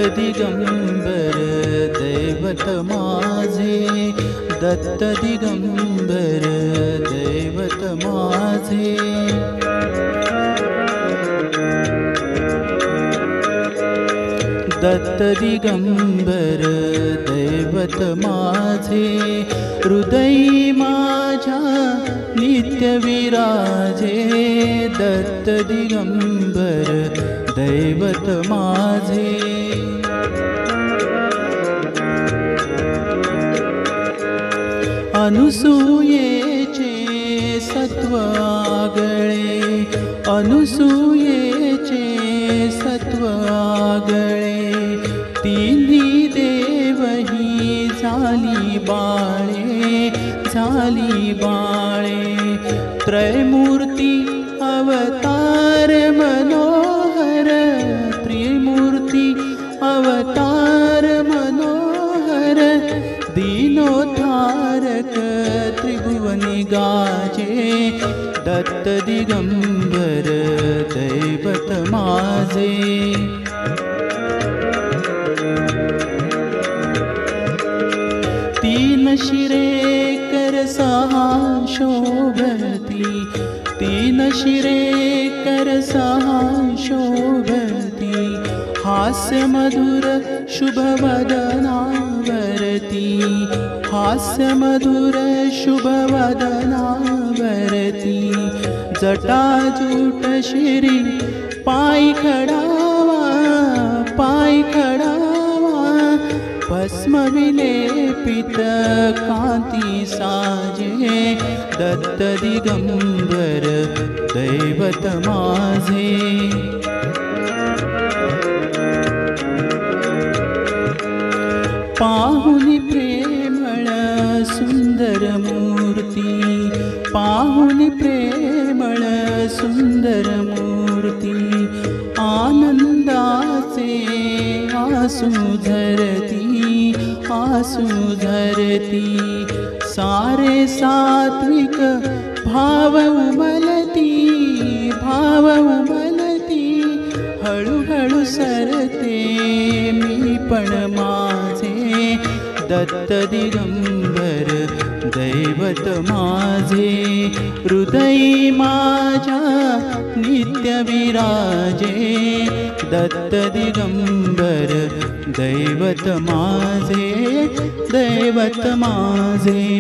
दिगंबर दैवत माझे, दत्त दिगंबर दैवत माझे. दत्त दिगंबर दैवत माझे, हृदयी माझ्या नित्य विराजे. दत्त दिगंबर दैवत माझे. अनुसूयेचे सत्व आगळे, अनुसूयेचे सत्व आगळे. तिन्ही देवही झाली बाळे, झाली बाळे. त्रयमूर्ती अवतार मनोहर, त्रिमूर्ती अवतार मनोहर. दीनोद्धारक त्रिभुवनी गाजे. दत्त दिगंबर दैवत माझे. तीन शिरे कर सहा शोभती, तीन शिरे कर सहा शोभती. हास्य मधुर शुभ वदनावरती, हास्य मधुर शुभ वदनावरती. जटाजूट शिरी पाय खडावा, पाय खडावा. भस्म विलेपित कांती साजे. दत्त दिगंबर दैवत माझे. पाहुनी प्रेमळ सुंदर मूर्ती, पाहुनी प्रेमळ सुंदर मूर्ती. आनंदाचे आसू झरती, आसू झरती. सारे सात्विक भाव उमलती, भाव उमलती. हळूहळू सरते मी पण माझे. दत्त दिगंबर दैवत माझे, हृदयी माझ्या नित्य विराजे. दत्त दिगंबर दैवत माझे, दैवत माझे.